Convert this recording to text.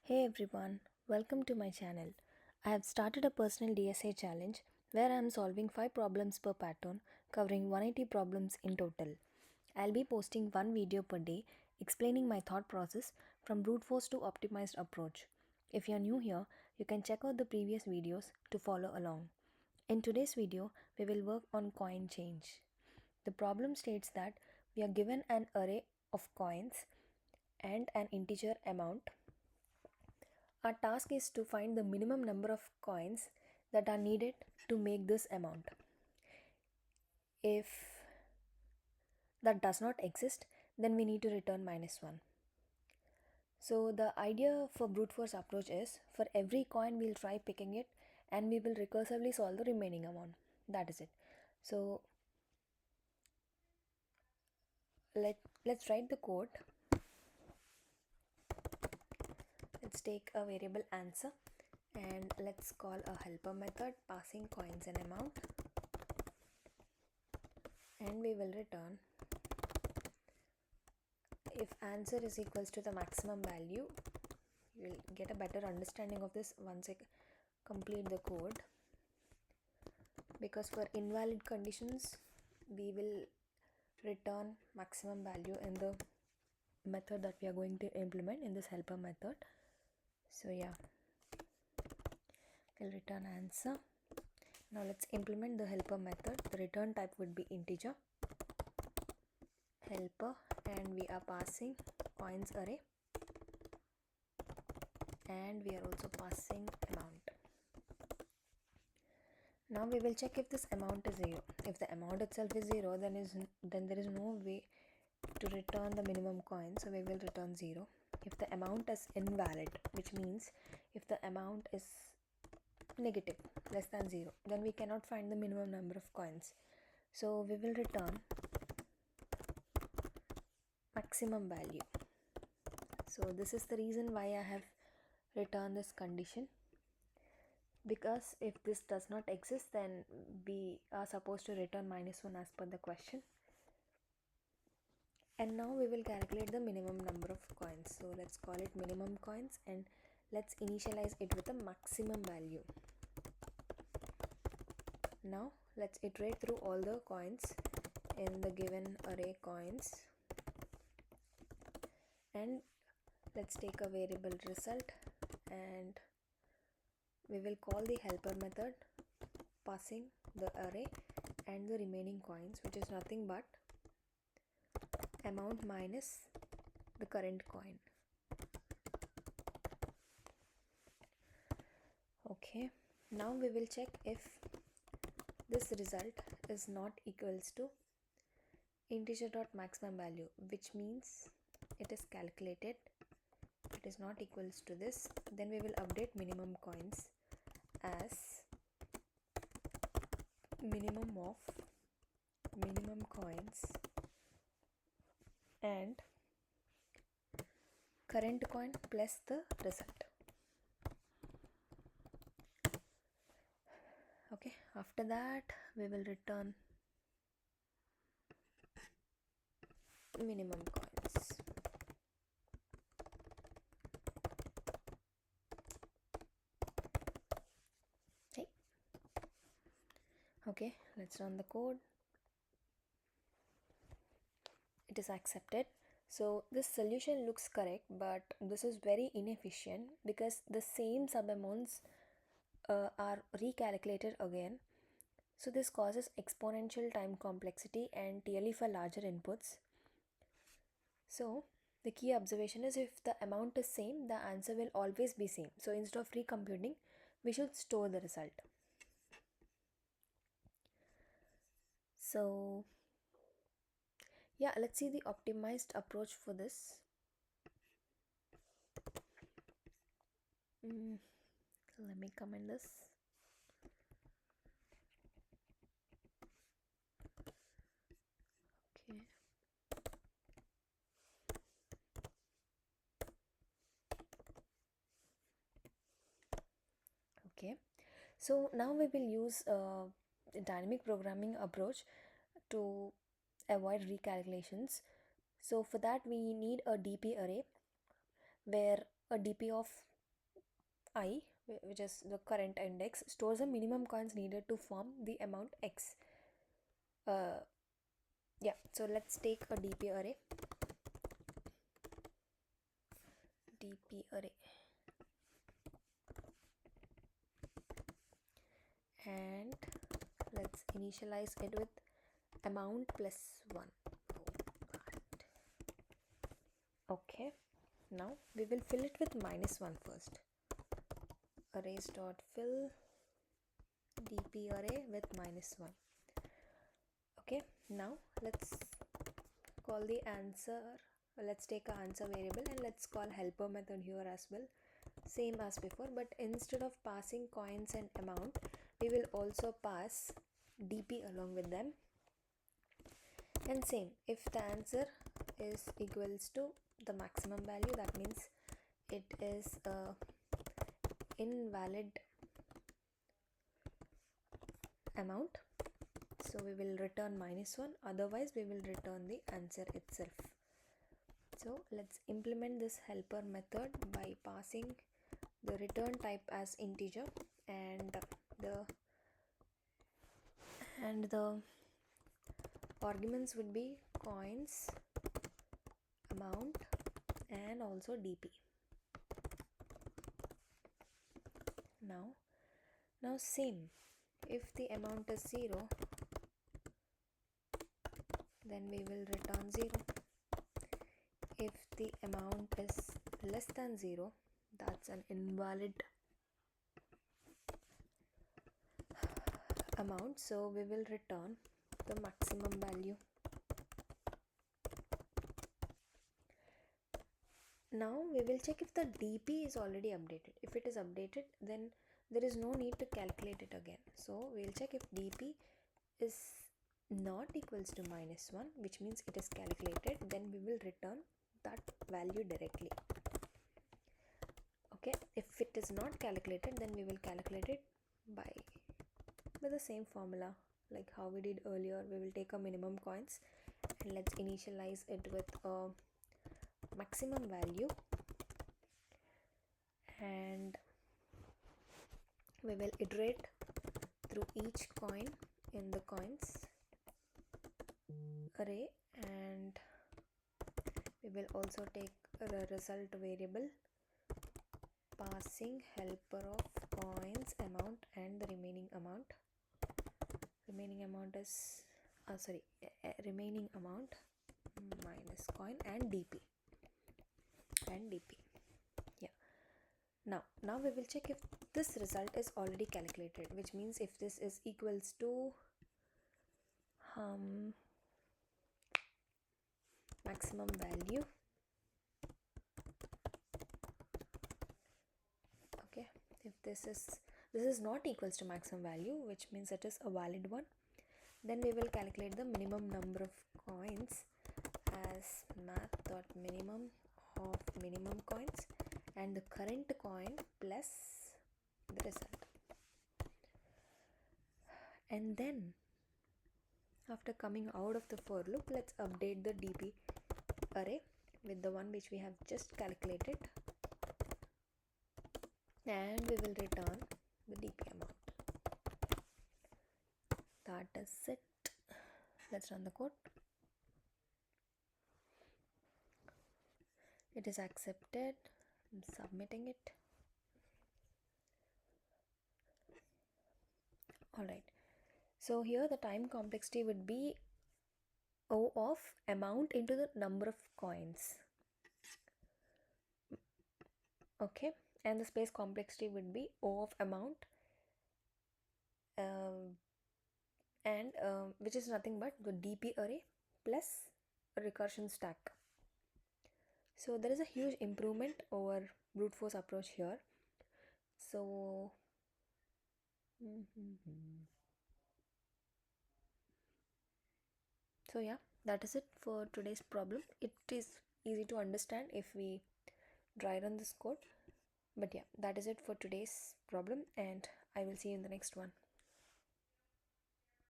Hey everyone, welcome to my channel. I have started a personal DSA challenge where I am solving 5 problems per pattern, covering 180 problems in total. I'll be posting one video per day explaining my thought process from brute force to optimized approach. If you're new here, you can check out the previous videos to follow along. In today's video, we will work on coin change. The problem states that we are given an array of coins and an integer amount. Our task is to find the minimum number of coins that are needed to make this amount. If that does not exist, then we need to return -1. So the idea for brute force approach is for every coin we'll try picking it and we will recursively solve the remaining amount. That is it. So let's write the code. Let's take a variable answer and let's call a helper method passing coins and amount, and we will return if answer is equals to the maximum value. You will get a better understanding of this once I complete the code, because for invalid conditions we will return maximum value in the method that we are going to implement in this helper method. So yeah, we'll return answer. Now let's implement the helper method. The return type would be integer helper, and we are passing coins array, and we are also passing amount. Now we will check if this amount is 0. If the amount itself is 0, then there is no way to return the minimum coin, so we will return 0. If the amount is invalid, which means if the amount is negative, less than 0, then we cannot find the minimum number of coins, so we will return maximum value. So this is the reason why I have returned this condition, because if this does not exist, then we are supposed to return -1 as per the question. And now we will calculate the minimum number of coins. So let's call it minimum coins and let's initialize it with a maximum value. Now let's iterate through all the coins in the given array coins, and let's take a variable result and we will call the helper method passing the array and the remaining coins, which is nothing but amount minus the current coin. Okay, now we will check if this result is not equals to integer dot maximum value, which means it is calculated, it is not equals to this. Then we will update minimum coins as minimum of minimum coins and current coin plus the result. Okay, after that we will return minimum coins. Okay, let's run the code. It is accepted. So this solution looks correct, but this is very inefficient because the same sub amounts are recalculated again. So this causes exponential time complexity and TLE for larger inputs. So the key observation is if the amount is same, the answer will always be same. So instead of recomputing, we should store the result. So yeah, let's see the optimized approach for this. Let me comment this. Okay, so now we will use a dynamic programming approach to avoid recalculations. So for that we need a DP array where a DP of I, which is the current index, stores the minimum coins needed to form the amount X. Yeah, so let's take a DP array. And let's initialize it with amount plus 1. Okay, now we will fill it with -1 first. Arrays dot fill DP array with -1. Okay, now let's call the answer. Let's take an answer variable and let's call helper method here as well, same as before, but instead of passing coins and amount, we will also pass DP along with them. And same, if the answer is equals to the maximum value, that means it is a invalid amount, so we will return -1, otherwise we will return the answer itself. So let's implement this helper method by passing the return type as integer and the arguments would be coins, amount, and also DP. Now same, if the amount is 0, then we will return 0. If the amount is less than 0, that's an invalid amount, so we will return the maximum value. Now we will check if the DP is already updated. If it is updated, then there is no need to calculate it again. So we will check if DP is not equals to -1, which means it is calculated, then we will return that value directly. Okay, if it is not calculated, then we will calculate it with the same formula like how we did earlier. We will take a minimum coins and let's initialize it with a maximum value, and we will iterate through each coin in the coins array, and we will also take a result variable passing helper of coins, amount, and the remaining amount. Remaining amount minus coin and DP. Yeah. Now we will check if this result is already calculated, which means if this is equals to maximum value. Okay, if this is not equals to maximum value, which means it is a valid one, then we will calculate the minimum number of coins as math.minimum of minimum coins and the current coin plus the result. And then after coming out of the for loop, let's update the DP array with the one which we have just calculated, and we will return the DP amount. That is it. Let's run the code. It is accepted. I'm submitting it. Alright, so here the time complexity would be O of amount into the number of coins. Okay, and the space complexity would be O of amount which is nothing but the DP array plus a recursion stack. So there is a huge improvement over brute force approach here. So so yeah, that is it for today's problem. It is easy to understand if we dry run this code, but yeah, that is it for today's problem, and I will see you in the next one.